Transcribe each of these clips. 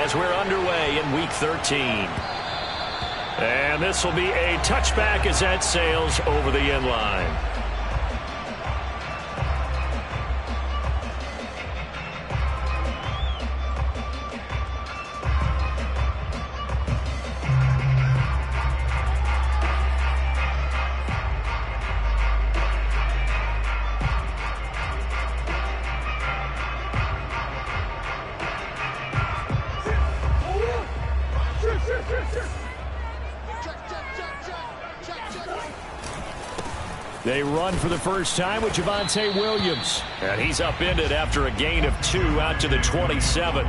as we're underway in Week 13. And this will be a touchback as that sails over the end line. They run for the first time with Javonte Williams. And he's upended after a gain of 2 out to the 27.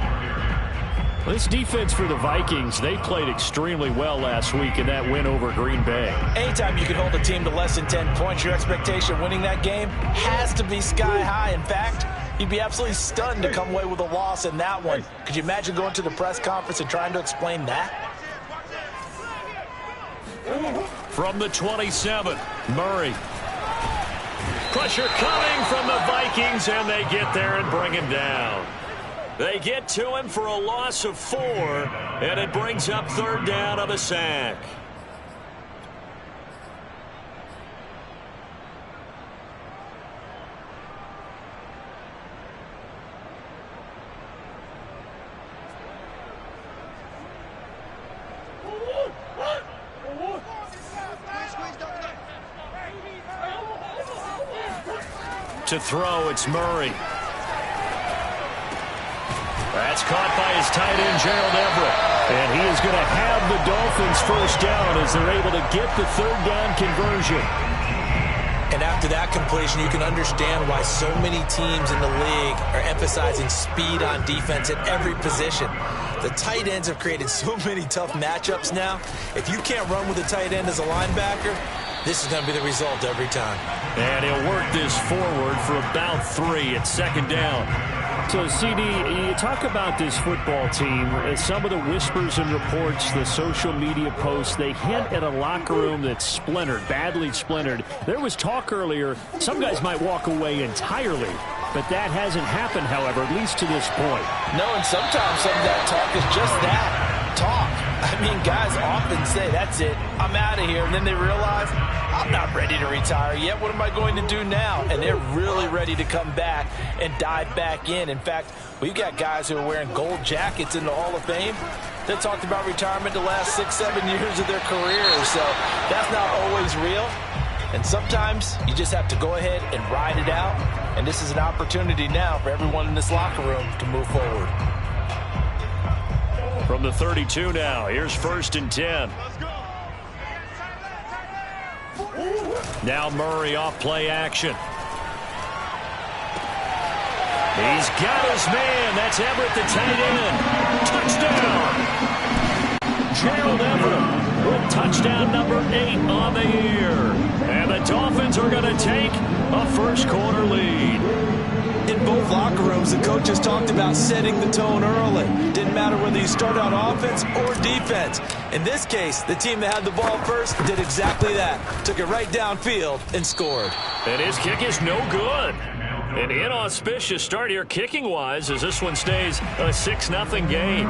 This defense for the Vikings, they played extremely well last week in that win over Green Bay. Anytime you can hold a team to less than 10 points, your expectation winning that game has to be sky high. In fact, you'd be absolutely stunned to come away with a loss in that one. Could you imagine going to the press conference and trying to explain that? From the 27, Murray. Pressure coming from the Vikings, and they get there and bring him down. They get to him for a loss of 4, and it brings up 3rd down of a sack. To throw, it's Murray. That's caught by his tight end, Gerald Everett. And he is going to have the Dolphins first down as they're able to get the 3rd down conversion. And after that completion, you can understand why so many teams in the league are emphasizing speed on defense at every position. The tight ends have created so many tough matchups now. If you can't run with a tight end as a linebacker, this is going to be the result every time. And he'll work this forward for about 3 at 2nd down. So, CD, you talk about this football team. Some of the whispers and reports, the social media posts, they hint at a locker room that's splintered, badly splintered. There was talk earlier, some guys might walk away entirely. But that hasn't happened, however, at least to this point. No, and sometimes some of that talk is just that, talk. I mean, guys often say, that's it, I'm out of here. And then they realize, I'm not ready to retire yet. What am I going to do now? And they're really ready to come back and dive back in. In fact, we've got guys who are wearing gold jackets in the Hall of Fame that talked about retirement the last 6-7 years of their careers. So that's not always real. And sometimes you just have to go ahead and ride it out. And this is an opportunity now for everyone in this locker room to move forward. From the 32 now, here's 1st and 10. Now Murray off play action. He's got his man. That's Everett, the tight end. Touchdown! Gerald Everett with touchdown number 8 on the year. And the Dolphins are going to take a first-quarter lead. In both locker rooms, the coaches talked about setting the tone early. Didn't matter whether you start on offense or defense. In this case, the team that had the ball first did exactly that. Took it right downfield and scored. And his kick is no good. An inauspicious start here kicking-wise as this one stays a 6-0 game.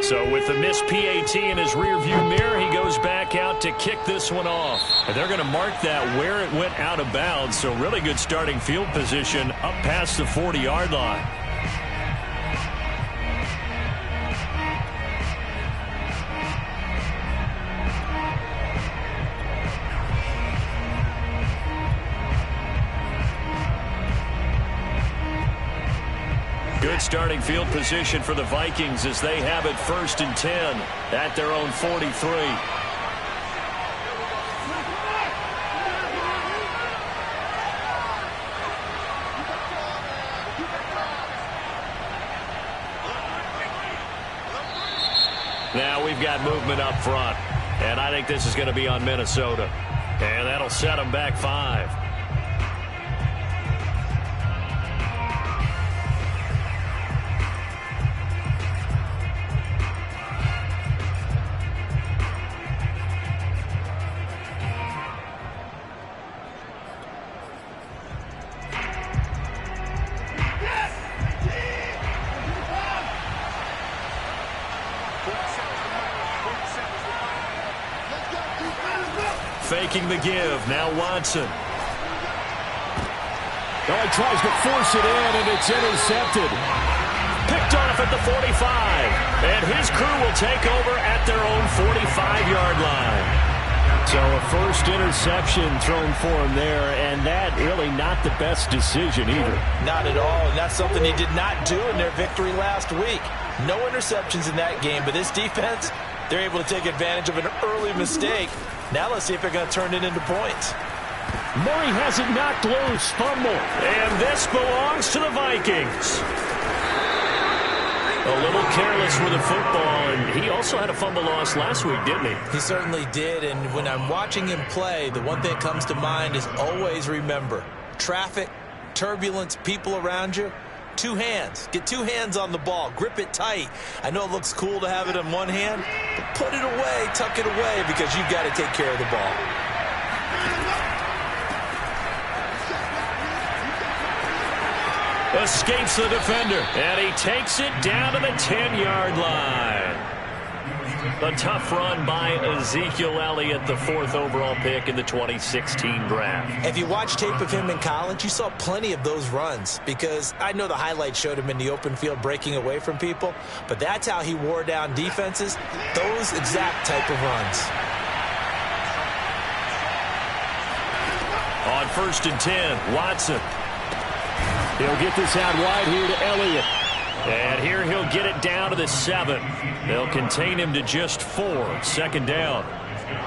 So with the missed PAT in his rearview mirror, he goes back out to kick this one off. And they're going to mark that where it went out of bounds. So really good starting field position up past the 40-yard line. Good starting field position for the Vikings as they have it 1st and 10 at their own 43. Now we've got movement up front, and I think this is going to be on Minnesota. And that'll set them back 5. faking the give. Now Watson. Oh, he tries to force it in, and it's intercepted. Picked off at the 45. And his crew will take over at their own 45-yard line. So a first interception thrown for him there, and that really not the best decision either. Not at all, and that's something he did not do in their victory last week. No interceptions in that game, but this defense, they're able to take advantage of an early mistake. Now let's see if they're going to turn it into points. Murray has it knocked loose. Fumble. And this belongs to the Vikings. A little careless with the football, and he also had a fumble loss last week, didn't he? He certainly did, and when I'm watching him play, the one thing that comes to mind is always remember, traffic, turbulence, people around you, two hands. Get two hands on the ball. Grip it tight. I know it looks cool to have it in one hand, but put it away, tuck it away, because you've got to take care of the ball. Escapes the defender, and he takes it down to the 10-yard line. A tough run by Ezekiel Elliott, the 4th overall pick in the 2016 draft. If you watch tape of him in college, you saw plenty of those runs, because I know the highlights showed him in the open field breaking away from people, but that's how he wore down defenses, those exact type of runs. On 1st and 10, Watson. He'll get this out wide here to Elliott. And here he'll get it down to the 7. They'll contain him to just 4. 2nd down.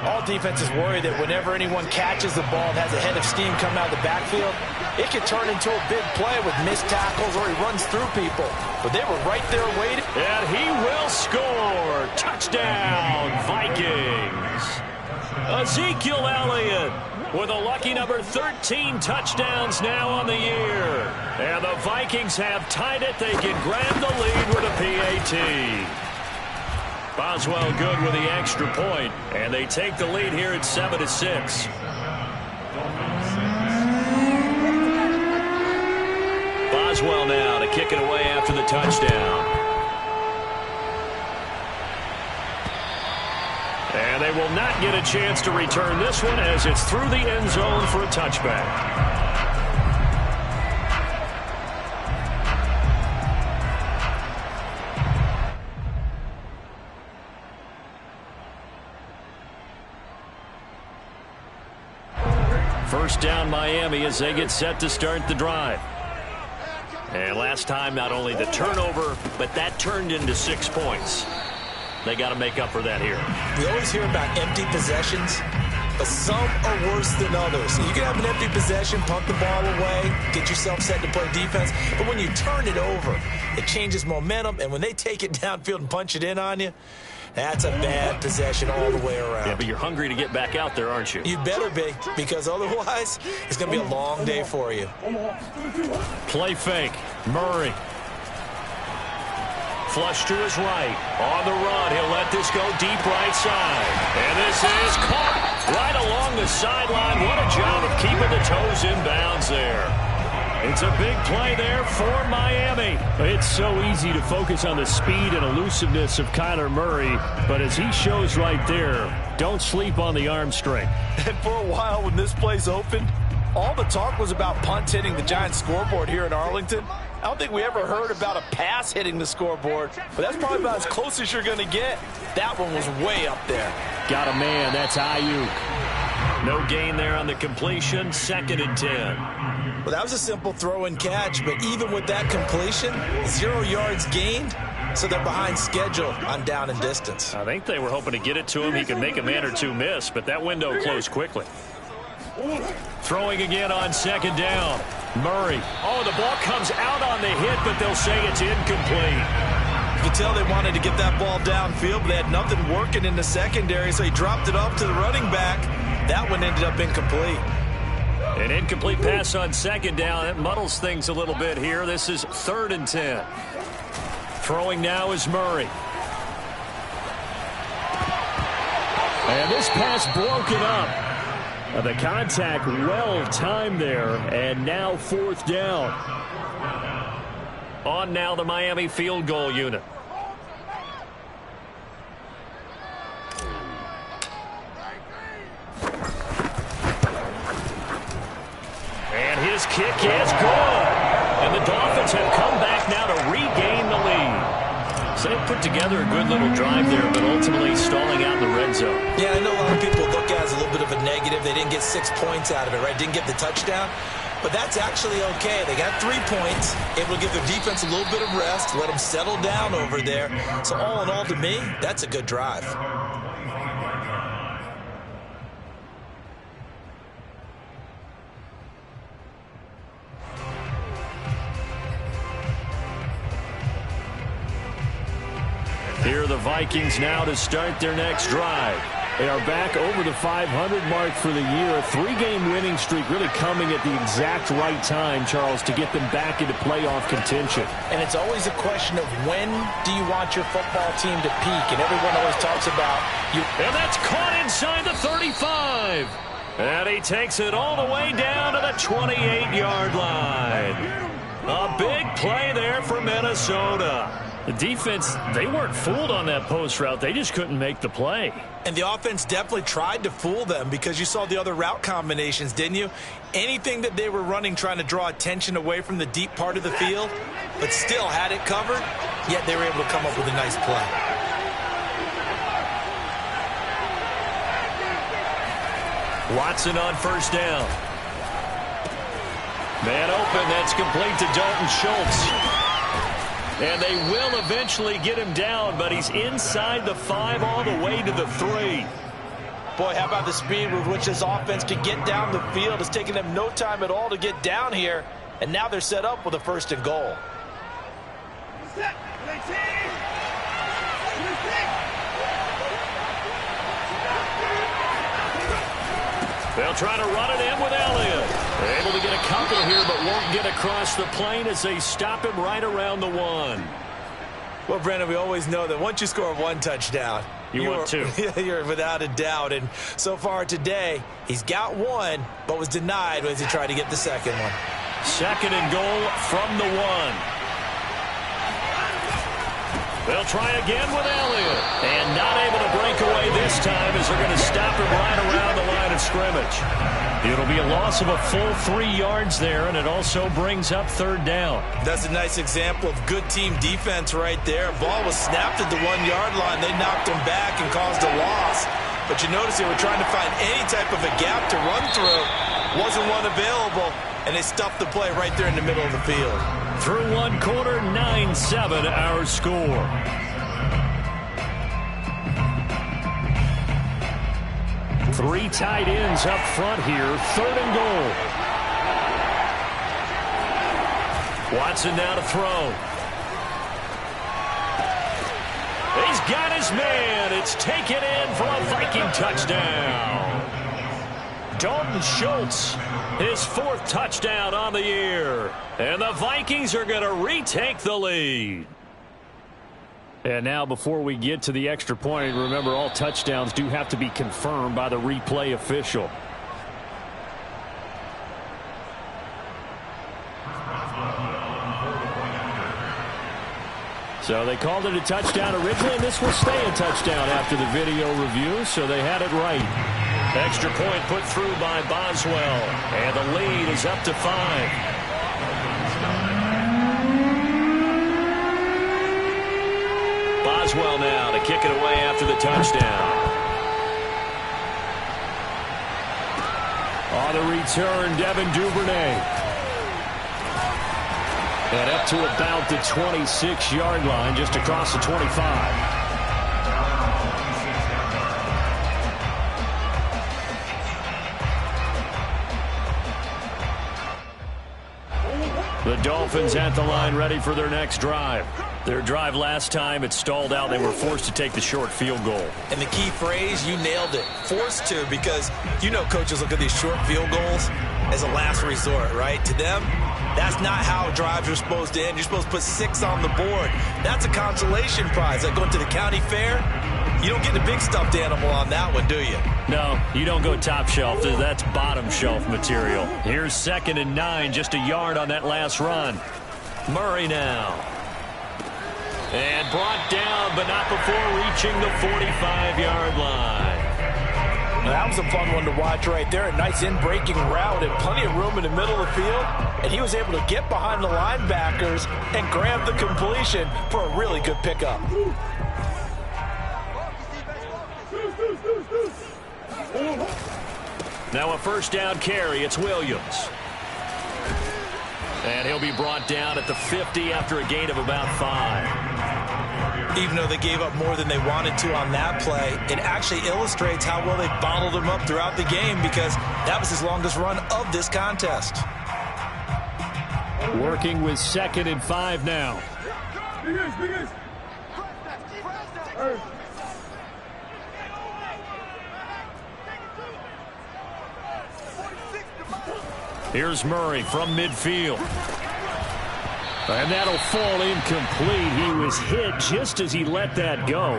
All defenses worry that whenever anyone catches the ball and has a head of steam coming out of the backfield, it can turn into a big play with missed tackles or he runs through people. But they were right there waiting. And he will score. Touchdown, Vikings. Ezekiel Elliott with a lucky number 13 touchdowns now on the year. And the Vikings have tied it. They can grab the lead with a PAT. Boswell good with the extra point, and they take the lead here at 7-6. Boswell now to kick it away after the touchdown. And they will not get a chance to return this one as it's through the end zone for a touchback. First down Miami as they get set to start the drive. And last time, not only the turnover, but that turned into 6 points. They got to make up for that here. We always hear about empty possessions, but some are worse than others. You can have an empty possession, punt the ball away, get yourself set to play defense, but when you turn it over, it changes momentum, and when they take it downfield and punch it in on you, that's a bad possession all the way around. Yeah, but you're hungry to get back out there, aren't you? You better be, because otherwise, it's going to be a long day for you. Play fake. Murray. Flush to his right. On the run, he'll let this go deep right side. And this is caught right along the sideline. What a job of keeping the toes in bounds there. It's a big play there for Miami. It's so easy to focus on the speed and elusiveness of Kyler Murray, but as he shows right there, don't sleep on the arm strength. And for a while when this place opened, all the talk was about punts hitting the Giants scoreboard here in Arlington. I don't think we ever heard about a pass hitting the scoreboard, but that's probably about as close as you're going to get. That one was way up there. Got a man. That's Ayuk. No gain there on the completion. 2nd and 10. Well, that was a simple throw and catch, but even with that completion, 0 yards gained, so they're behind schedule on down and distance. I think they were hoping to get it to him. He could make a man or two miss, but that window closed quickly. Throwing again on 2nd down. Murray. Oh, the ball comes out on the hit, but they'll say it's incomplete. You could tell they wanted to get that ball downfield, but they had nothing working in the secondary, so he dropped it off to the running back. That one ended up incomplete. An incomplete pass on 2nd down. That muddles things a little bit here. This is 3rd and 10. Throwing now is Murray. And this pass broken up. The contact well timed there, and now 4th down. On now the Miami field goal unit. kick is good. And the Dolphins have come back now to regain the lead. So they put together a good little drive there, but ultimately stalling out in the red zone. Yeah, I know a lot of people look at it as a little bit of a negative. They didn't get 6 points out of it, right? Didn't get the touchdown. But that's actually okay. They got 3 points, able to give their defense a little bit of rest, let them settle down over there. So all in all, to me, that's a good drive. Here are the Vikings now to start their next drive. They are back over the 500 mark for the year. A 3-game winning streak really coming at the exact right time, Charles, to get them back into playoff contention. And it's always a question of when do you want your football team to peak? And everyone always talks about you. And that's caught inside the 35. And he takes it all the way down to the 28-yard line. A big play there for Minnesota. The defense, they weren't fooled on that post route. They just couldn't make the play. And the offense definitely tried to fool them because you saw the other route combinations, didn't you? Anything that they were running trying to draw attention away from the deep part of the field, but still had it covered, yet they were able to come up with a nice play. Watson on first down. Man open, that's complete to Dalton Schultz. And they will eventually get him down, but he's inside the 5 all the way to the 3. Boy, how about the speed with which this offense can get down the field? It's taking them no time at all to get down here, and now they're set up with a 1st and goal. They'll try to run it in with Elliott. They're able to get a couple here, but won't get across the plane as they stop him right around the 1. Well, Brandon, we always know that once you score 1 touchdown, you want 2. You're without a doubt. And so far today, he's got 1, but was denied as he tried to get the 2nd one. 2nd and goal from the 1. They'll try again with Elliott. And not able to break away this time as they're going to stop him right around the line of scrimmage. It'll be a loss of a full 3 yards there, and it also brings up 3rd down. That's a nice example of good team defense right there. Ball was snapped at the 1-yard line. They knocked him back and caused a loss. But you notice they were trying to find any type of a gap to run through. Wasn't one available, and they stuffed the play right there in the middle of the field. Through 1 quarter, 9-7 our score. Three tight ends up front here. 3rd and goal. Watson now to throw. He's got his man. It's taken in for a Viking touchdown. Dalton Schultz, his 4th touchdown on the year. And the Vikings are going to retake the lead. And now before we get to the extra point, remember all touchdowns do have to be confirmed by the replay official. So they called it a touchdown originally, and this will stay a touchdown after the video review, so they had it right. Extra point put through by Boswell, and the lead is up to 5. Boswell now to kick it away after the touchdown. On the return, Devin Duvernay. And up to about the 26-yard line, just across the 25. The Dolphins at the line ready for their next drive. Their drive last time, it stalled out. They were forced to take the short field goal. And the key phrase, you nailed it. Forced to, because you know coaches look at these short field goals as a last resort, right? To them, that's not how drives are supposed to end. You're supposed to put 6 on the board. That's a consolation prize. Like going to the county fair, you don't get the big stuffed animal on that one, do you? No, you don't go top shelf. That's bottom shelf material. Here's 2nd and 9, just a yard on that last run. Murray now. And brought down, but not before reaching the 45-yard line. Now, that was a fun one to watch right there. A nice in-breaking route and plenty of room in the middle of the field. And he was able to get behind the linebackers and grab the completion for a really good pickup. Now a first down carry. It's Williams. And he'll be brought down at the 50 after a gain of about 5. Even though they gave up more than they wanted to on that play, it actually illustrates how well they bottled him up throughout the game, because that was his longest run of this contest. Working with 2nd and 5 now. Here's Murray from midfield. And that'll fall incomplete. He was hit just as he let that go.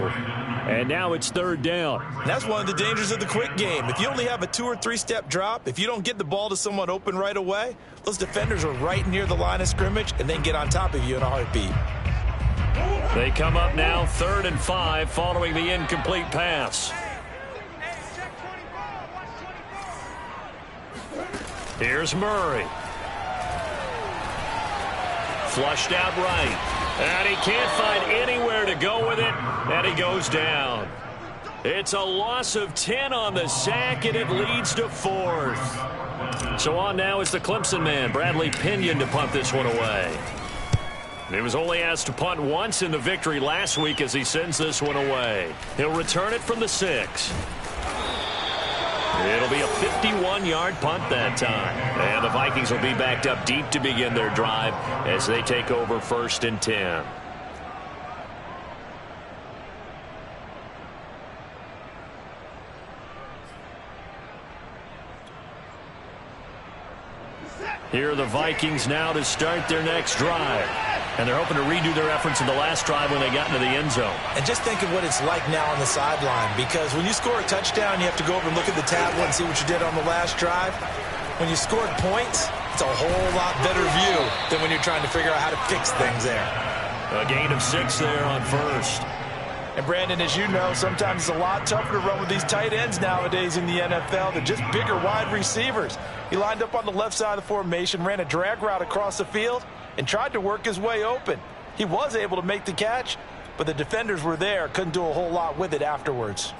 And now it's 3rd down. That's one of the dangers of the quick game. If you only have a 2- or 3-step drop, if you don't get the ball to someone open right away, those defenders are right near the line of scrimmage and then get on top of you in a heartbeat. They come up now 3rd and 5 following the incomplete pass. Here's Murray. Flushed out right. And he can't find anywhere to go with it. And he goes down. It's a loss of 10 on the sack, and it leads to 4th. So on now is the Clemson man, Bradley Pinion, to punt this one away. He was only asked to punt once in the victory last week as he sends this one away. He'll return it from the 6. It'll be a 51-yard punt that time. And the Vikings will be backed up deep to begin their drive as they take over 1st and 10. Here are the Vikings now to start their next drive. And they're hoping to redo their efforts in the last drive when they got into the end zone. And just think of what it's like now on the sideline, because when you score a touchdown, you have to go over and look at the tablet and see what you did on the last drive. When you scored points, it's a whole lot better view than when you're trying to figure out how to fix things there. A gain of 6 there on 1st. And Brandon, as you know, sometimes it's a lot tougher to run with these tight ends nowadays in the NFL than just bigger wide receivers. He lined up on the left side of the formation, ran a drag route across the field, and tried to work his way open. He was able to make the catch, but the defenders were there, couldn't do a whole lot with it afterwards.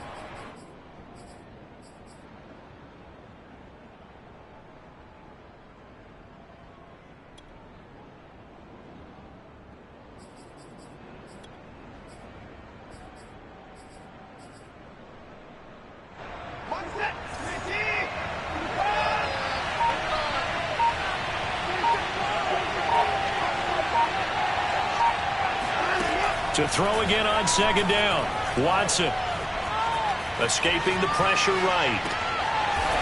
To throw again on 2nd down. Watson escaping the pressure right.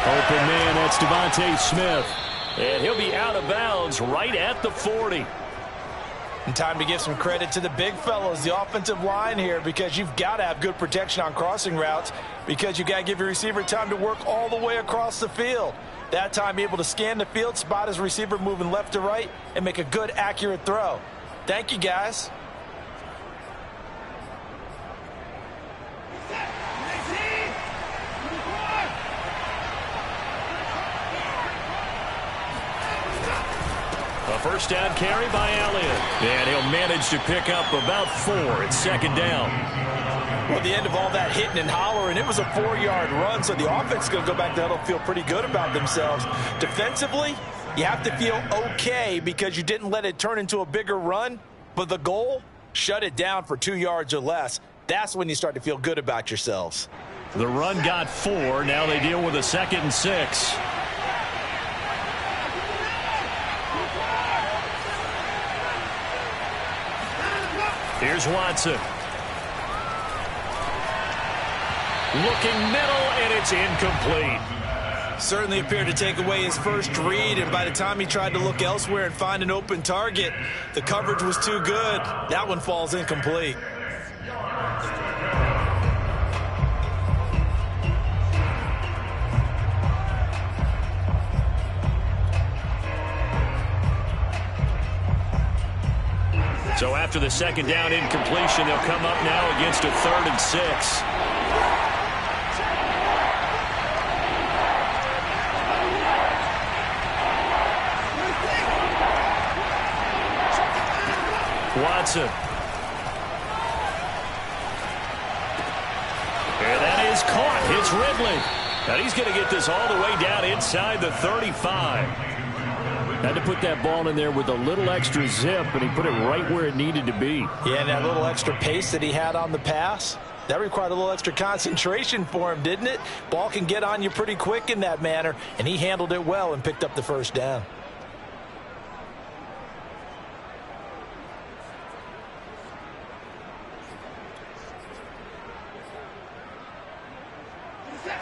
Open man, that's Devontae Smith. And he'll be out of bounds right at the 40. And time to give some credit to the big fellows, the offensive line here, because you've got to have good protection on crossing routes, because you got to give your receiver time to work all the way across the field. That time, be able to scan the field, spot his receiver moving left to right, and make a good, accurate throw. Thank you, guys. A first down carry by Elliott. And he'll manage to pick up about 4. It's 2nd down. Well, the end of all that hitting and hollering, it was a 4-yard run, so the offense is going to go back to huddle, feel pretty good about themselves. Defensively, you have to feel okay because you didn't let it turn into a bigger run, but the goal, shut it down for 2 yards or less. That's when you start to feel good about yourselves. The run got 4. Now they deal with a 2nd and 6. Here's Watson. Looking middle, and it's incomplete. Certainly appeared to take away his first read, and by the time he tried to look elsewhere and find an open target, the coverage was too good. That one falls incomplete. So after the 2nd down incompletion, they'll come up now against a 3rd and 6. Watson. And that is caught. It's Ridley. And he's going to get this all the way down inside the 35. Had to put that ball in there with a little extra zip, and he put it right where it needed to be. Yeah, and that little extra pace that he had on the pass, that required a little extra concentration for him, didn't it? Ball can get on you pretty quick in that manner, and he handled it well and picked up the first down.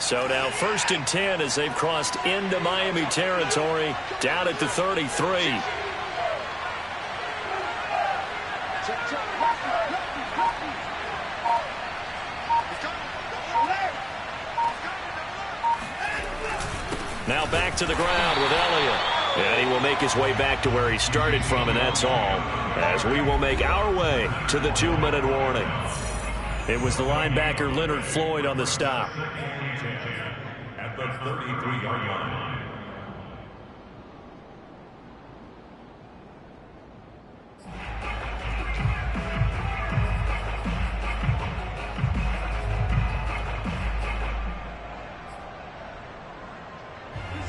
So now 1st and 10 as they've crossed into Miami territory, down at the 33. Now back to the ground with Elliott. And he will make his way back to where he started from, and that's all, as we will make our way to the 2-minute warning. It was the linebacker Leonard Floyd on the stop. At the 33-yard line.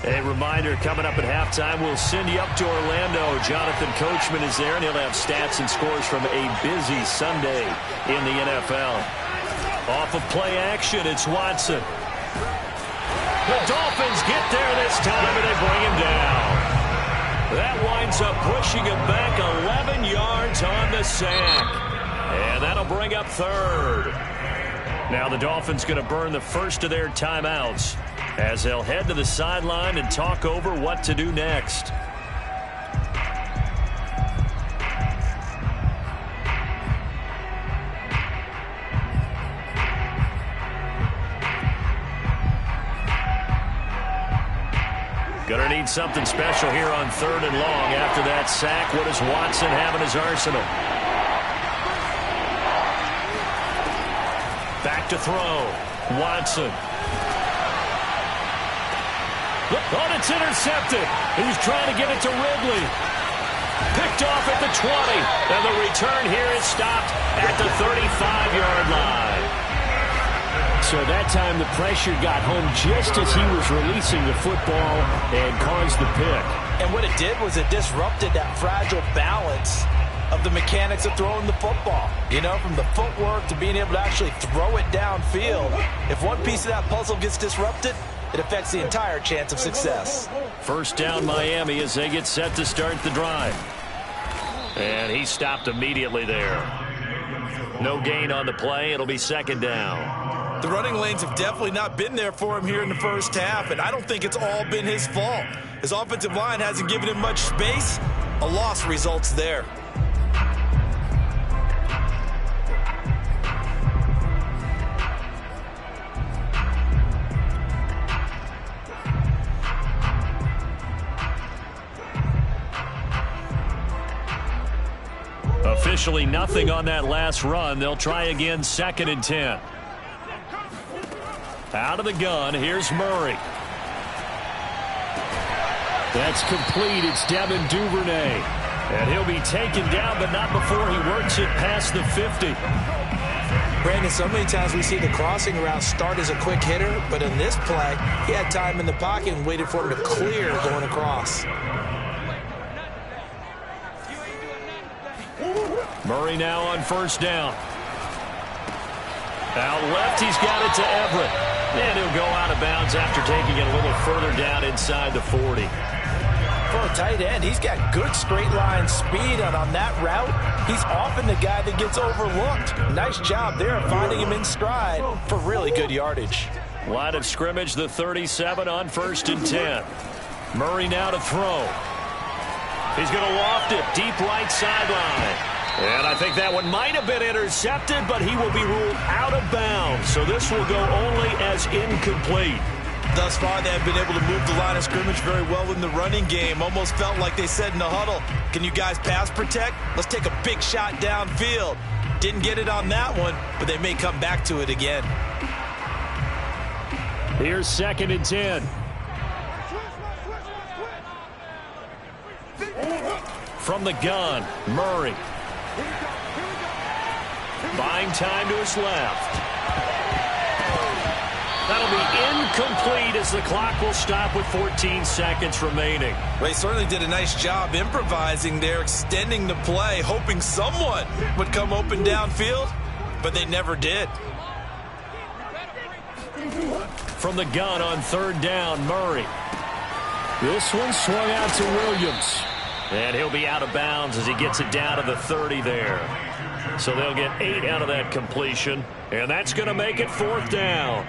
A reminder, coming up at halftime, we'll send you up to Orlando. Jonathan Coachman is there, and he'll have stats and scores from a busy Sunday in the NFL. Off of play action, it's Watson. The Dolphins get there this time, and they bring him down. That winds up pushing him back 11 yards on the sack. And that'll bring up 3rd. Now the Dolphins going to burn the first of their timeouts as they'll head to the sideline and talk over what to do next. Gonna need something special here on 3rd and long. After that sack, what does Watson have in his arsenal? Back to throw. Watson. Oh, it's intercepted. He's trying to get it to Ridley. Picked off at the 20. And the return here is stopped at the 35-yard line. So that time the pressure got home just as he was releasing the football and caused the pick. And what it did was it disrupted that fragile balance of the mechanics of throwing the football. You know, from the footwork to being able to actually throw it downfield. If one piece of that puzzle gets disrupted, it affects the entire chance of success. First down Miami as they get set to start the drive. And he stopped immediately there. No gain on the play. It'll be 2nd down. The running lanes have definitely not been there for him here in the first half, and I don't think it's all been his fault. His offensive line hasn't given him much space. A loss results there. Officially nothing on that last run. They'll try again, 2nd and 10. Out of the gun, here's Murray. That's complete. It's Devin Duvernay. And he'll be taken down, but not before he works it past the 50. Brandon, so many times we see the crossing route start as a quick hitter, but in this play, he had time in the pocket and waited for him to clear going across. Murray now on 1st down. Out left, he's got it to Everett. And he'll go out of bounds after taking it a little further down inside the 40. For a tight end, he's got good straight line speed, and on that route, he's often the guy that gets overlooked. Nice job there of finding him in stride for really good yardage. Line of scrimmage, the 37 on 1st and 10. Murray now to throw. He's going to loft it deep right sideline. And I think that one might have been intercepted, but he will be ruled out of bounds. So this will go only as incomplete. Thus far, they have been able to move the line of scrimmage very well in the running game. Almost felt like they said in the huddle, can you guys pass protect? Let's take a big shot downfield. Didn't get it on that one, but they may come back to it again. Here's 2nd and 10. From the gun, Murray. Buying time to his left. That'll be incomplete as the clock will stop with 14 seconds remaining. Well, he certainly did a nice job improvising there, extending the play, hoping someone would come open downfield, but they never did. From the gun on third down, Murray. This one swung out to Williams. And he'll be out of bounds as he gets it down to the 30 there. So they'll get 8 out of that completion, and that's going to make it fourth down.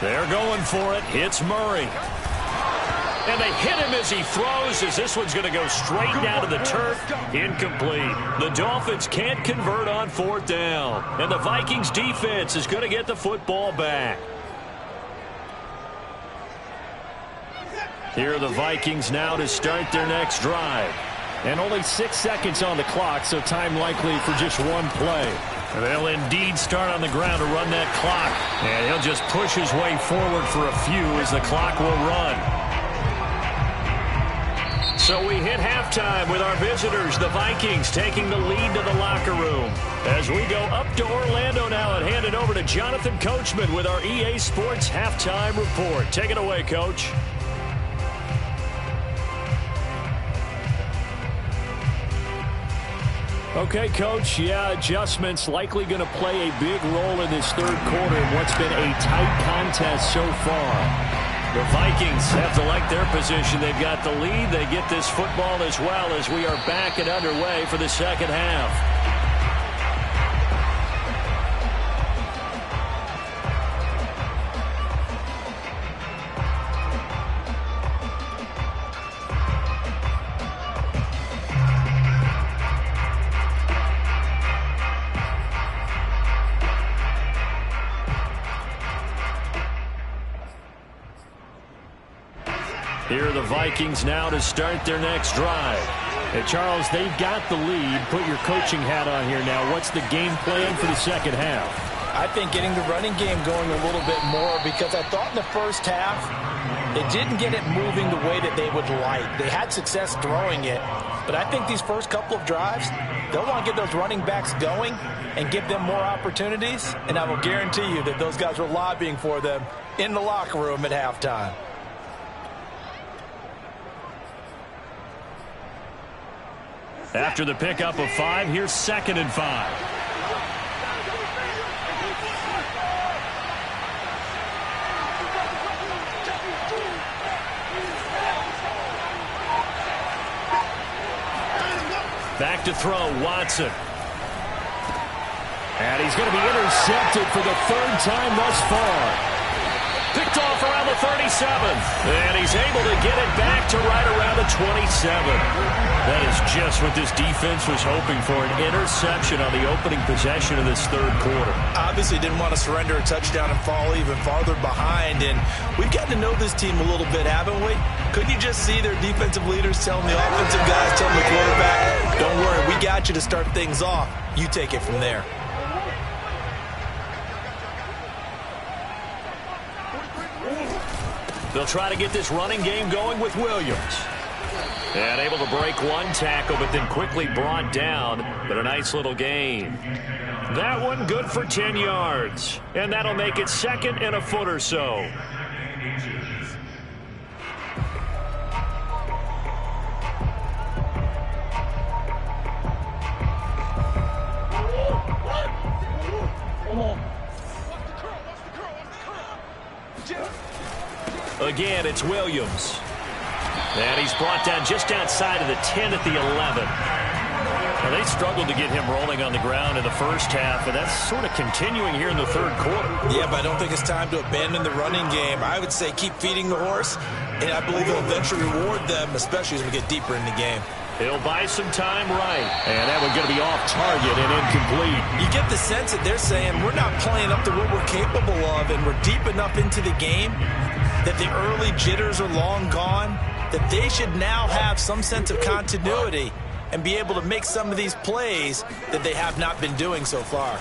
They're going for it. It's Murray. And they hit him as he throws, as this one's going to go straight down to the turf. Incomplete. The Dolphins can't convert on fourth down. And the Vikings defense is going to get the football back. Here are the Vikings now to start their next drive. And only 6 seconds on the clock, so time likely for just one play. They'll indeed start on the ground to run that clock. And he'll just push his way forward for a few as the clock will run. So we hit halftime with our visitors, the Vikings, taking the lead to the locker room. As we go up to Orlando now and hand it over to Jonathan Coachman with our EA Sports Halftime Report. Take it away, Coach. Okay, Coach, adjustments likely going to play a big role in this third quarter in what's been a tight contest so far. The Vikings have to like their position. They've got the lead. They get this football as well as we are back and underway for the second half. Here are the Vikings now to start their next drive. Hey, Charles, they've got the lead. Put your coaching hat on here now. What's the game plan for the second half? I think getting the running game going a little bit more, because I thought in the first half they didn't get it moving the way that they would like. They had success throwing it, but I think these first couple of drives, they'll want to get those running backs going and give them more opportunities, and I will guarantee you that those guys were lobbying for them in the locker room at halftime. After the pickup of 5, here's 2nd and 5. Back to throw, Watson. And he's going to be intercepted for the third time thus far. Picked off around the 37. And he's able to get it back to right around the 27. That is just what this defense was hoping for, an interception on the opening possession of this third quarter. Obviously didn't want to surrender a touchdown and fall even farther behind. And we've gotten to know this team a little bit, haven't we? Couldn't you just see their defensive leaders telling the offensive guys, telling the quarterback, don't worry, we got you to start things off. You take it from there. They'll try to get this running game going with Williams. And able to break one tackle, but then quickly brought down. But a nice little gain. That one good for 10 yards. And that'll make it 2nd and a foot or so. Again, it's Williams. And he's brought down just outside of the 10 at the 11. Now, they struggled to get him rolling on the ground in the first half, and that's sort of continuing here in the third quarter. Yeah, but I don't think it's time to abandon the running game. I would say keep feeding the horse, and I believe it'll eventually reward them, especially as we get deeper in the game. He'll buy some time right. And that one's going to be off target and incomplete. You get the sense that they're saying we're not playing up to what we're capable of, and we're deep enough into the game that the early jitters are long gone, that they should now have some sense of continuity. and be able to make some of these plays that they have not been doing so far.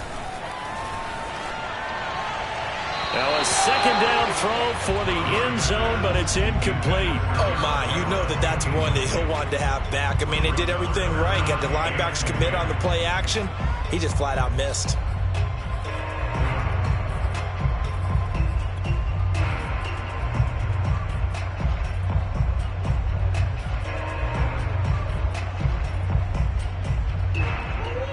Now a second down throw for the end zone, but it's incomplete. Oh, my. You know that's one that he'll want to have back. I mean, they did everything right. Got the linebackers commit on the play action. He just flat out missed.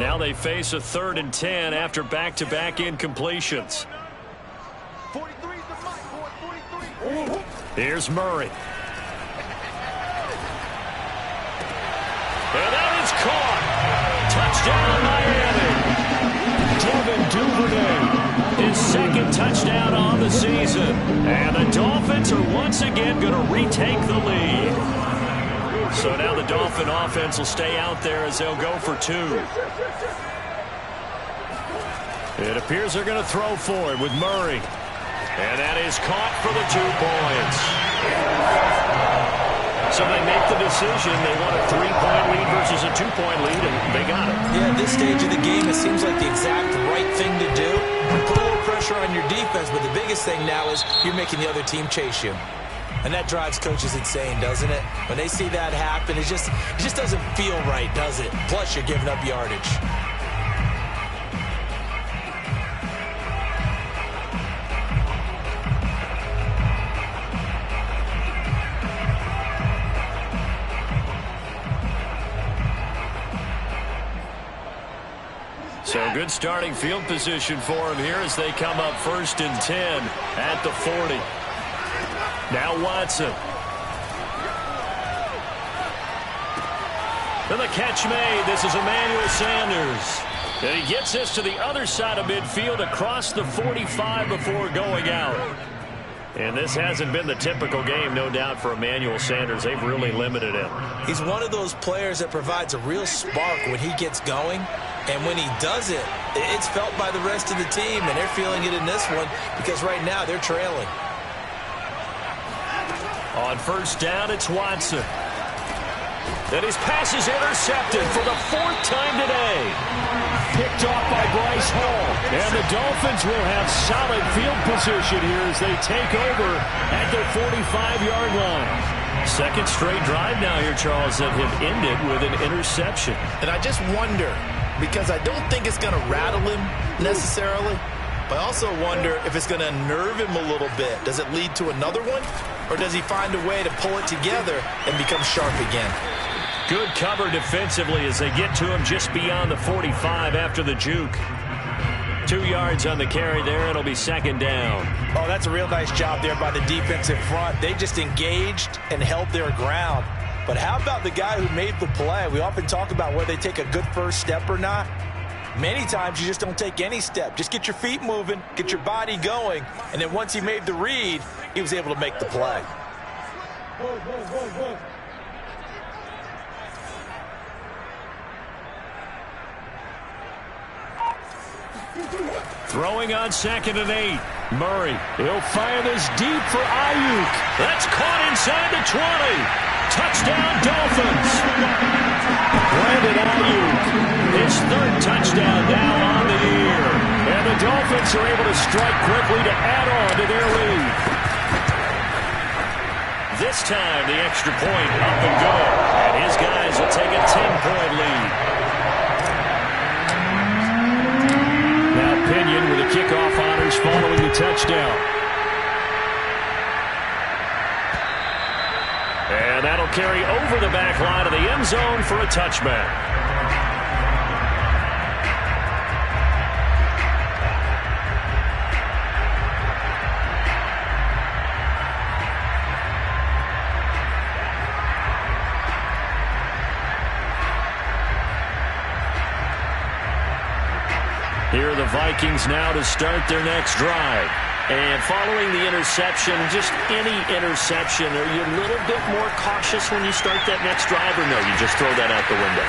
Now they face a 3rd and 10 after back-to-back incompletions. Here's Murray. And that is caught. Touchdown, Miami. Devin Duvernay, his second touchdown on the season. And the Dolphins are once again going to retake the lead. So now the Dolphin offense will stay out there as they'll go for 2. It appears they're going to throw for it with Murray. And that is caught for the 2 points. So they make the decision. They want a 3-point lead versus a 2-point lead, and they got it. Yeah, at this stage of the game, it seems like the exact right thing to do. Put a little pressure on your defense, but the biggest thing now is you're making the other team chase you. And that drives coaches insane, doesn't it? When they see that happen, it just doesn't feel right, does it? Plus, you're giving up yardage. So good starting field position for him here as they come up 1st and 10 at the 40. Now Watson. And the catch made. This is Emmanuel Sanders. And he gets this to the other side of midfield across the 45 before going out. And this hasn't been the typical game, no doubt, for Emmanuel Sanders. They've really limited him. He's one of those players that provides a real spark when he gets going. And when he does it, it's felt by the rest of the team. And they're feeling it in this one because right now they're trailing. On 1st down, it's Watson. And his pass is intercepted for the 4th time today. Picked off by Bryce Hall. And the Dolphins will have solid field position here as they take over at their 45-yard line. Second straight drive now here, Charles, that have ended with an interception. And I just wonder, because I don't think it's going to rattle him necessarily, but I also wonder if it's going to unnerve him a little bit. Does it lead to another one? Or does he find a way to pull it together and become sharp again? Good cover defensively as they get to him just beyond the 45 after the juke. 2 yards on the carry there. It'll be 2nd down. Oh, that's a real nice job there by the defensive front. They just engaged and held their ground. But how about the guy who made the play? We often talk about whether they take a good first step or not. Many times you just don't take any step. Just get your feet moving, get your body going, and then once he made the read, he was able to make the play. Throwing on 2nd and 8. Murray. He'll fire this deep for Ayuk. That's caught inside the 20. Touchdown, Dolphins. Brandon Ayuk. His 3rd touchdown now on the year. And the Dolphins are able to strike quickly to add on to their lead. This time, the extra point up and good. And his guys will take a 10-point lead. Now Pinion with the kickoff honors following the touchdown. And that'll carry over the back line of the end zone for a touchback. Here are the Vikings now to start their next drive. And following the interception, just any interception, are you a little bit more cautious when you start that next drive, or no, you just throw that out the window?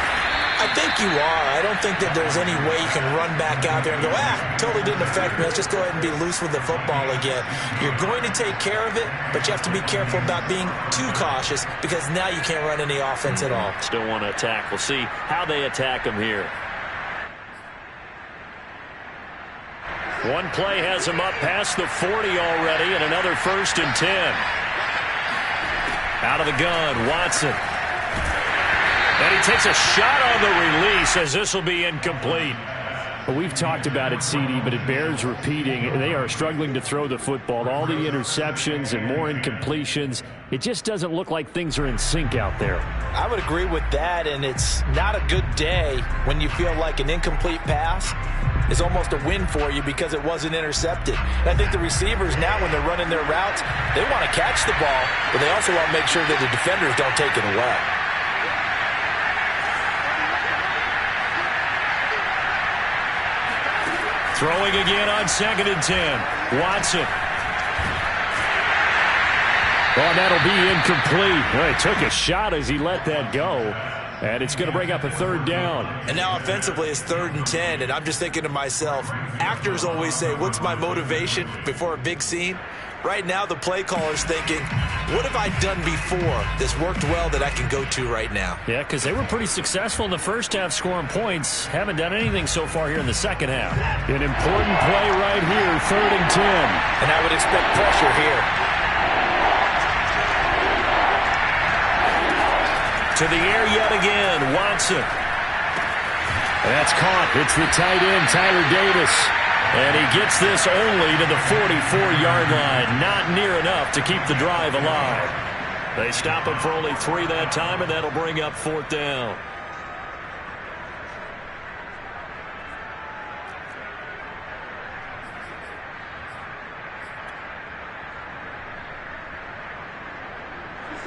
I think you are. I don't think that there's any way you can run back out there and go, totally didn't affect me. Let's just go ahead and be loose with the football again. You're going to take care of it, but you have to be careful about being too cautious because now you can't run any offense at all. Still want to attack. We'll see how they attack him here. One play has him up past the 40 already, and another 1st and 10. Out of the gun, Watson. And he takes a shot on the release as this will be incomplete. Well, we've talked about it, CD, but it bears repeating. They are struggling to throw the football. All the interceptions and more incompletions. It just doesn't look like things are in sync out there. I would agree with that, and it's not a good day when you feel like an incomplete pass is almost a win for you because it wasn't intercepted. And I think the receivers now, when they're running their routes, they want to catch the ball, but they also want to make sure that the defenders don't take it away. Throwing again on 2nd and 10. Watson. Oh, that'll be incomplete. Well, he took a shot as he let that go. And it's going to bring up a 3rd down. And now offensively it's 3rd and 10. And I'm just thinking to myself, actors always say, what's my motivation before a big scene? Right now the play caller's thinking, what have I done before this worked well that I can go to right now? Yeah, because they were pretty successful in the first half scoring points. Haven't done anything so far here in the second half. An important play right here, 3rd and 10. And I would expect pressure here. To the air yet again, Watson. That's caught. It's the tight end, Tyler Davis. And he gets this only to the 44-yard line. Not near enough to keep the drive alive. They stop him for only 3 that time, and that'll bring up 4th down.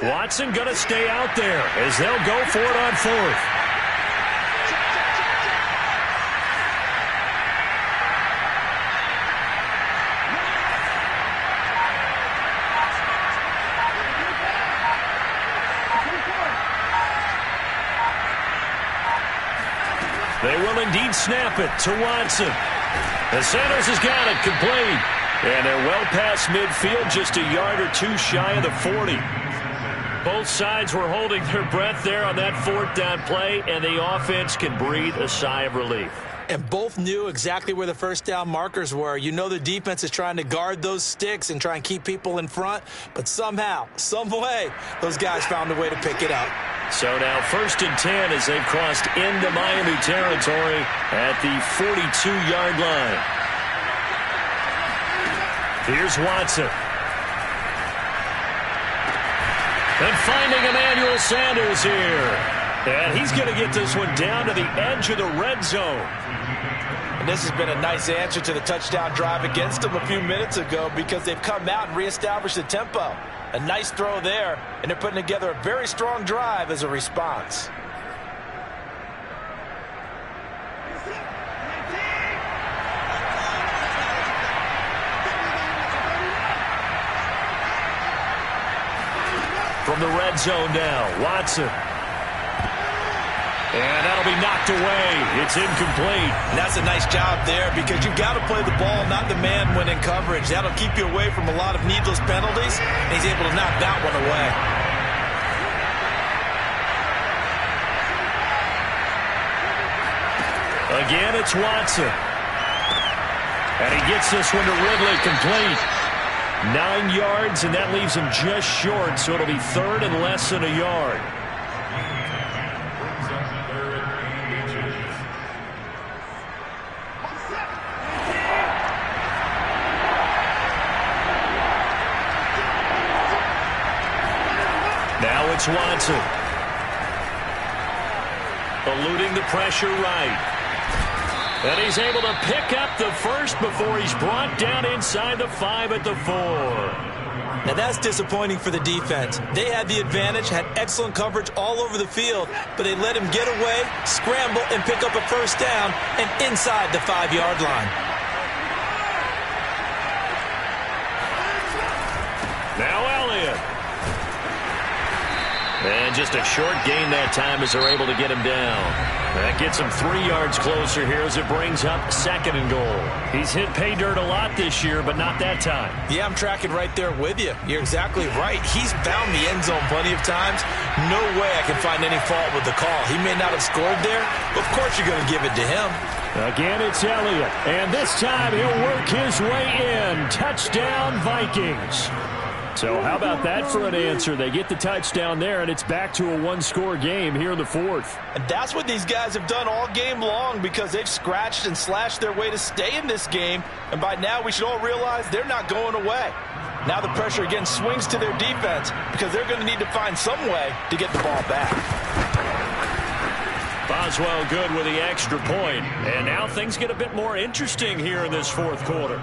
Watson going to stay out there as they'll go for it on 4th. They will indeed snap it to Watson. The Sanders has got it complete. And they're well past midfield, just a yard or 2 shy of the 40. Both sides were holding their breath there on that 4th down play, and the offense can breathe a sigh of relief. And both knew exactly where the 1st down markers were. You know the defense is trying to guard those sticks and try and keep people in front, but somehow, some way, those guys found a way to pick it up. So now 1st and 10 as they've crossed into Miami territory at the 42-yard line. Here's Watson. And finding Emmanuel Sanders here. And he's going to get this one down to the edge of the red zone. And this has been a nice answer to the touchdown drive against them a few minutes ago because they've come out and reestablished the tempo. A nice throw there, and they're putting together a very strong drive as a response. From the red zone now, Watson. And that'll be knocked away. It's incomplete. And that's a nice job there because you've got to play the ball, not the man when in coverage. That'll keep you away from a lot of needless penalties, and he's able to knock that one away. Again, it's Watson. And he gets this one to Ridley complete. 9 yards, and that leaves him just short, so it'll be 3rd and less than a yard. Now it's Watson. Eluding the pressure right. And he's able to pick up the first before he's brought down inside the 5 at the 4. Now that's disappointing for the defense. They had the advantage, had excellent coverage all over the field, but they let him get away, scramble, and pick up a 1st down and inside the 5-yard line. Now Elliott. And just a short gain that time as they're able to get him down. That gets him 3 yards closer here as it brings up 2nd and goal. He's hit pay dirt a lot this year, but not that time. Yeah, I'm tracking right there with you. You're exactly right. He's found the end zone plenty of times. No way I can find any fault with the call. He may not have scored there, but of course you're going to give it to him. Again, it's Elliott, and this time he'll work his way in. Touchdown, Vikings. So how about that for an answer? They get the touchdown there, and it's back to a one-score game here in the 4th. And that's what these guys have done all game long because they've scratched and slashed their way to stay in this game. And by now we should all realize they're not going away. Now the pressure again swings to their defense because they're going to need to find some way to get the ball back. Boswell good with the extra point. And now things get a bit more interesting here in this 4th quarter.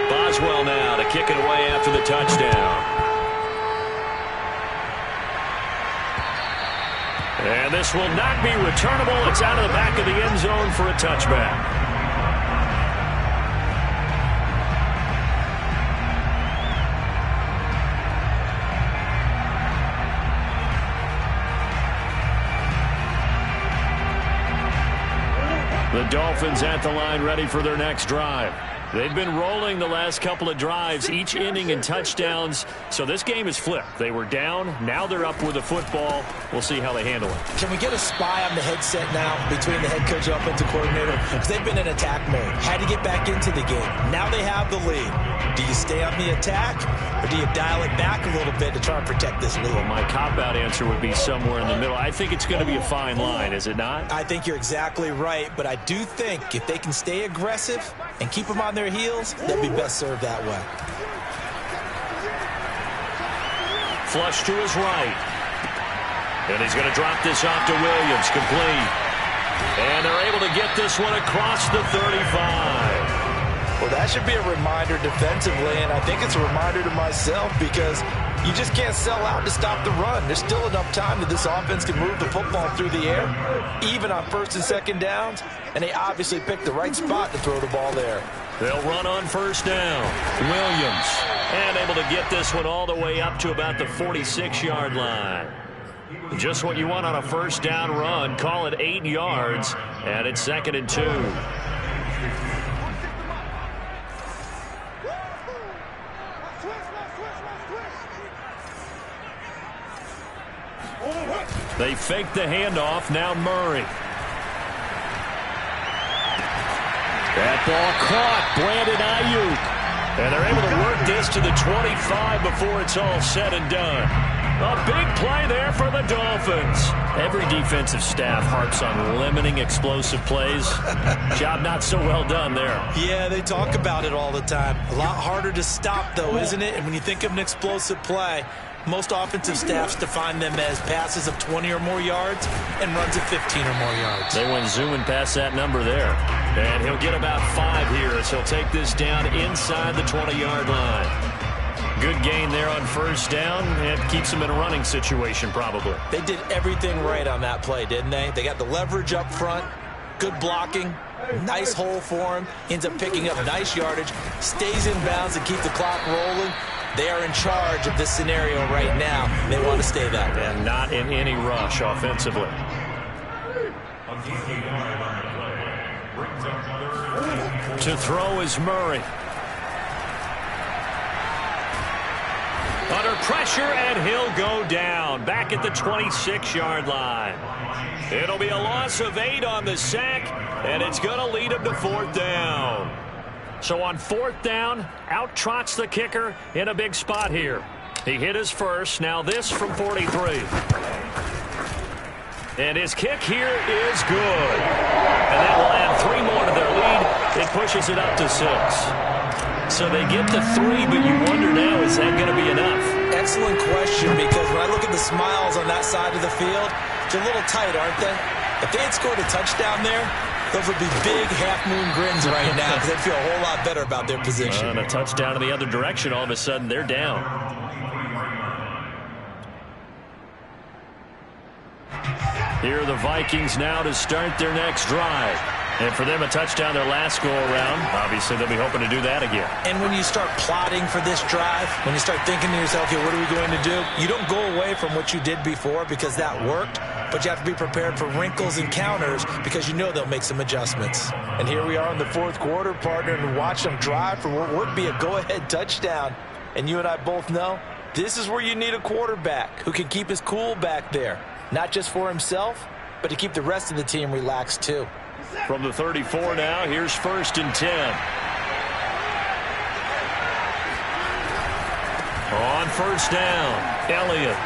Boswell now to kick it away after the touchdown. And this will not be returnable. It's out of the back of the end zone for a touchback. The Dolphins at the line ready for their next drive. They've been rolling the last couple of drives, each inning in touchdowns. So this game is flipped. They were down. Now they're up with the football. We'll see how they handle it. Can we get a spy on the headset now between the head coach and offensive coordinator? Because they've been in attack mode. Had to get back into the game. Now they have the lead. Do you stay on the attack or do you dial it back a little bit to try and protect this lead? Well, my cop-out answer would be somewhere in the middle. I think it's going to be a fine line, is it not? I think you're exactly right, but I do think if they can stay aggressive and keep them on their heels, they'll be best served that way. Flush to his right. And he's going to drop this off to Williams, complete. And they're able to get this one across the 35. Well, that should be a reminder defensively, and I think it's a reminder to myself because you just can't sell out to stop the run. There's still enough time that this offense can move the football through the air, even on 1st and 2nd downs, and they obviously picked the right spot to throw the ball there. They'll run on 1st down. Williams, and able to get this one all the way up to about the 46-yard line. Just what you want on a 1st down run. Call it 8 yards, and it's 2nd and 2. They fake the handoff. Now Murray. That ball caught. Brandon Ayuk. And they're able to work this to the 25 before it's all said and done. A big play there for the Dolphins. Every defensive staff harps on limiting explosive plays. Job not so well done there. Yeah, they talk about it all the time. A lot harder to stop, though, isn't it? And when you think of an explosive play, most offensive staffs define them as passes of 20 or more yards and runs of 15 or more yards. They went zooming past that number there. And he'll get about 5 here as he'll take this down inside the 20-yard line. Good gain there on 1st down. It keeps him in a running situation probably. They did everything right on that play, didn't they? They got the leverage up front, good blocking, nice hole for him, ends up picking up nice yardage, stays in bounds and keep the clock rolling. They are in charge of this scenario right now. They want to stay that way. And not in any rush offensively. To throw is Murray. Under pressure, and he'll go down. Back at the 26-yard line. It'll be a loss of 8 on the sack, and it's going to lead him to 4th down. So on 4th down, out trots the kicker in a big spot here. He hit his first. Now this from 43. And his kick here is good. And that will add 3 more to their lead. It pushes it up to 6. So they get to 3, but you wonder now, is that going to be enough? Excellent question, because when I look at the smiles on that side of the field, they're a little tight, aren't they? If they had scored a touchdown there, those would be big half-moon grins right now because they'd feel a whole lot better about their position. And a touchdown in the other direction, all of a sudden, they're down. Here are the Vikings now to start their next drive. And for them, a touchdown their last go-around. Obviously, they'll be hoping to do that again. And when you start plotting for this drive, when you start thinking to yourself, okay, what are we going to do? You don't go away from what you did before because that worked, but you have to be prepared for wrinkles and counters because you know they'll make some adjustments. And here we are in the fourth quarter, partner, and watch them drive for what would be a go-ahead touchdown. And you and I both know this is where you need a quarterback who can keep his cool back there, not just for himself, but to keep the rest of the team relaxed too. From the 34 now, here's 1st and 10. On 1st down, Elliott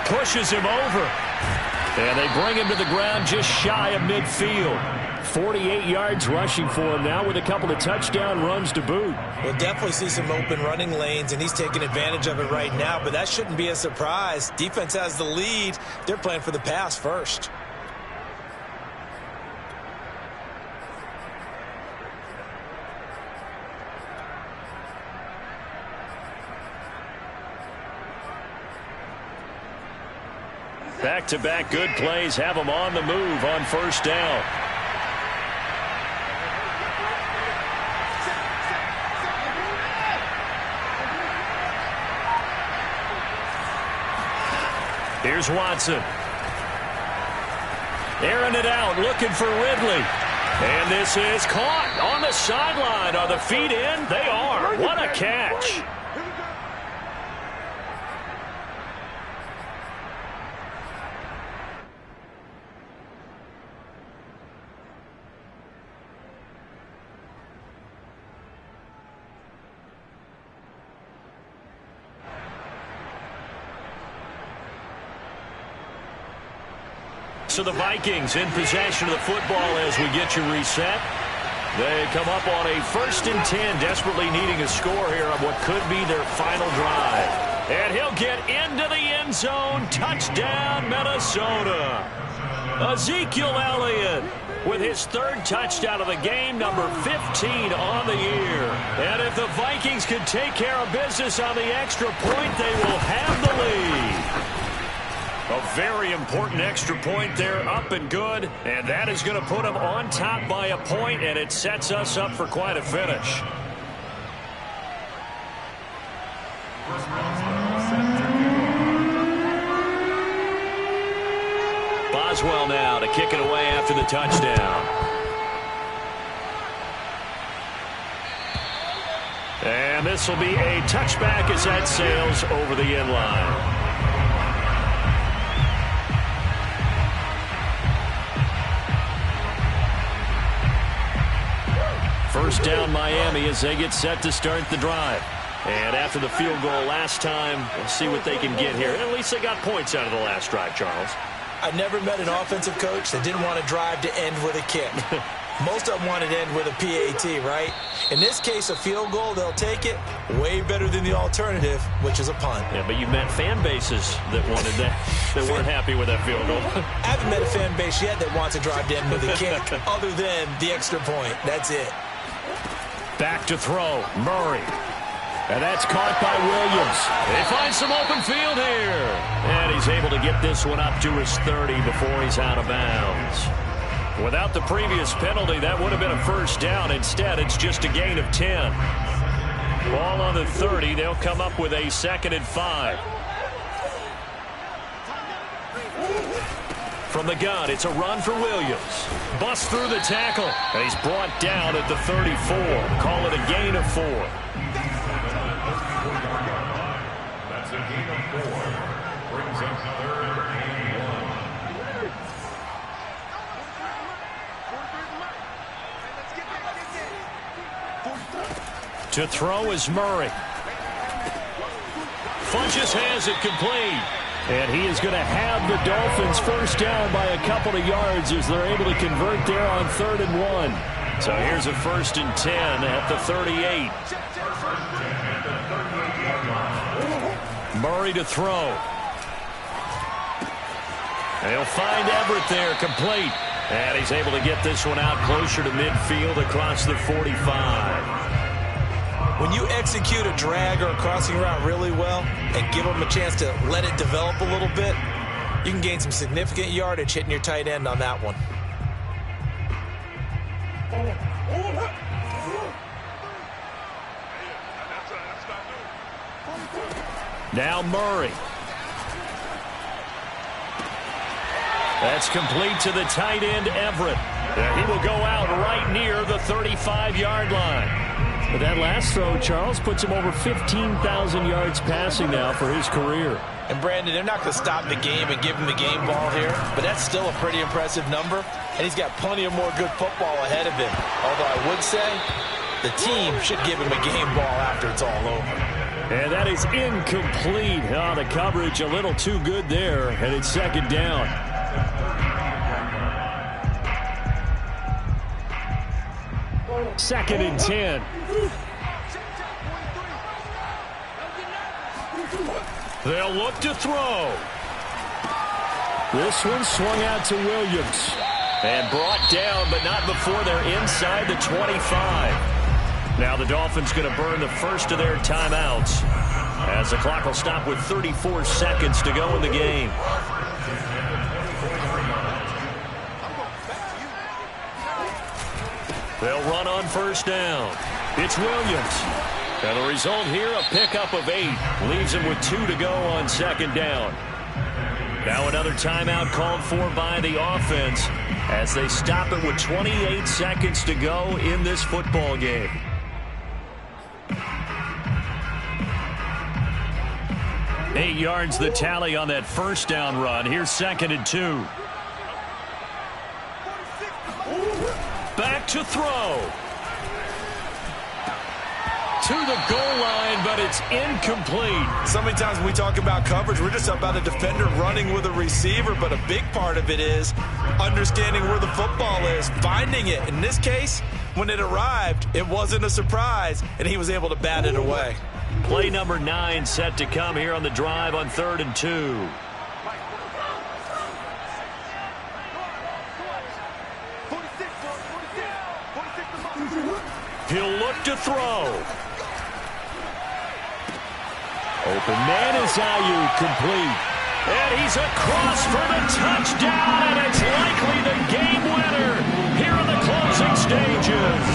pushes him over. And they bring him to the ground just shy of midfield. 48 yards rushing for him now with a couple of touchdown runs to boot. We'll definitely see some open running lanes, and he's taking advantage of it right now, but that shouldn't be a surprise. Defense has the lead. They're playing for the pass first. Back-to-back good plays have them on the move on 1st down. Here's Watson. Airing it out, looking for Ridley. And this is caught on the sideline. Are the feet in? They are. What a catch. So the Vikings in possession of the football as we get you reset. They come up on a 1st and 10, desperately needing a score here on what could be their final drive. And he'll get into the end zone. Touchdown, Minnesota. Ezekiel Elliott with his 3rd touchdown of the game, number 15 on the year. And if the Vikings can take care of business on the extra point, they will have the lead. A very important extra point there, up and good. And that is going to put them on top by a point, and it sets us up for quite a finish. Boswell now to kick it away after the touchdown. And this will be a touchback as that sails over the end line. First down Miami as they get set to start the drive. And after the field goal last time, we'll see what they can get here. At least they got points out of the last drive, Charles. I never met an offensive coach that didn't want to drive to end with a kick. Most of them want to end with a PAT, right? In this case, a field goal, they'll take it. Way better than the alternative, which is a punt. Yeah, but you've met fan bases that wanted that, that weren't happy with that field goal. I haven't met a fan base yet that wants to drive to end with a kick, other than the extra point. That's it. Back to throw, Murray. And that's caught by Williams. They find some open field here. And he's able to get this one up to his 30 before he's out of bounds. Without the previous penalty, that would have been a 1st down. Instead, it's just a gain of 10. Ball on the 30. They'll come up with a 2nd and 5. From the gun, it's a run for Williams. Busts through the tackle. And he's brought down at the 34. Call it a gain of 4. That's a gain of 4. Brings up 3rd and 1. To throw is Murray. Funches has it complete. And he is going to have the Dolphins 1st down by a couple of yards as they're able to convert there on 3rd and 1. So here's a 1st and 10 at the 38. Murray to throw. They'll find Everett there, complete. And he's able to get this one out closer to midfield across the 45. When you execute a drag or a crossing route really well and give them a chance to let it develop a little bit, you can gain some significant yardage hitting your tight end on that one. Now Murray. That's complete to the tight end, Everett. He will go out right near the 35-yard line. But that last throw, Charles, puts him over 15,000 yards passing now for his career. And Brandon, they're not going to stop the game and give him the game ball here, but that's still a pretty impressive number, and he's got plenty of more good football ahead of him. Although I would say the team should give him a game ball after it's all over. And that is incomplete. Oh, the coverage a little too good there, and it's second down. Second and 10. They'll look to throw. This one swung out to Williams. And brought down, but not before they're inside the 25. Now the Dolphins going to burn the first of their timeouts as the clock will stop with 34 seconds to go in the game. They'll run on first down. It's Williams. And the result here, a pickup of 8. Leaves him with 2 to go on second down. Now another timeout called for by the offense as they stop it with 28 seconds to go in this football game. Eight yards the tally on that first down run. Here's second and 2. Back to throw. To the goal line, but it's incomplete. So many times when we talk about coverage, we're just about a defender running with a receiver, but a big part of it is understanding where the football is, finding it. In this case, when it arrived, it wasn't a surprise, and he was able to bat it away. Play number 9 set to come here on the drive on 3rd and 2. He'll look to throw. Open man is Ayuk, complete. And he's across for the touchdown, and it's likely the game winner here in the closing stages.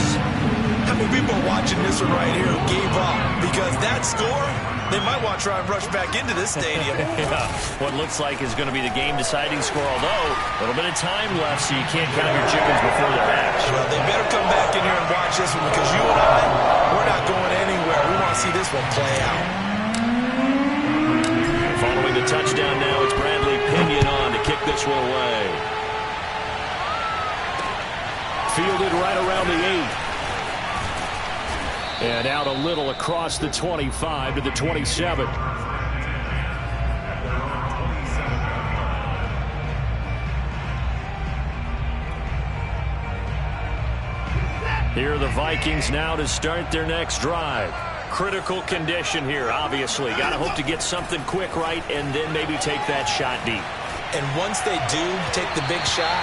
How many people are watching this one right here who gave up? Because that score, they might want to try and rush back into this stadium. Yeah, what looks like is going to be the game-deciding score, although a little bit of time left, so you can't count your chickens before they're hatched. Well, they better come back in here and watch this one, because you and I, we're not going anywhere. We want to see this one play out. Following the touchdown now, it's Bradley Pinion on to kick this one away. Fielded right around the 8. And out a little across the 25 to the 27. Here are the Vikings now to start their next drive. Critical condition here, obviously. Got to hope to get something quick right and then maybe take that shot deep. And once they do take the big shot,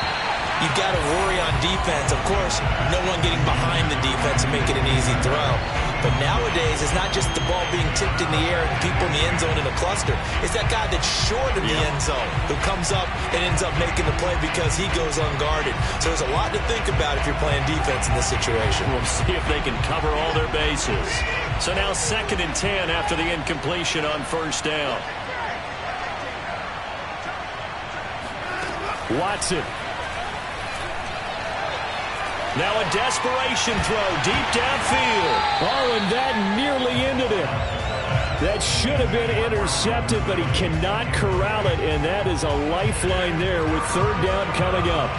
you've got to worry on defense. Of course, no one getting behind the defense and make it an easy throw. But nowadays, it's not just the ball being tipped in the air and people in the end zone in a cluster. It's that guy that's short in the end zone who comes up and ends up making the play because he goes unguarded. So there's a lot to think about if you're playing defense in this situation. We'll see if they can cover all their bases. So now 2nd and 10 after the incompletion on first down. Watson. Now a desperation throw deep downfield. Oh, and that nearly ended it. That should have been intercepted, but he cannot corral it, and that is a lifeline there with 3rd down coming up.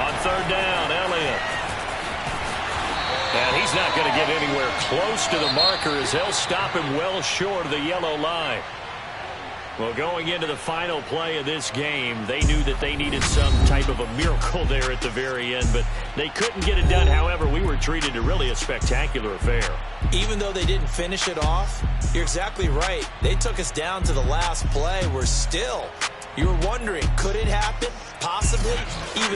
On 3rd down, Elliott. And he's not going to get anywhere close to the marker as they'll stop him well short of the yellow line. Well, going into the final play of this game, they knew that they needed some type of a miracle there at the very end, but they couldn't get it done. However, we were treated to really a spectacular affair. Even though they didn't finish it off, you're exactly right. They took us down to the last play. We're still, you were wondering, could it happen? Possibly. Even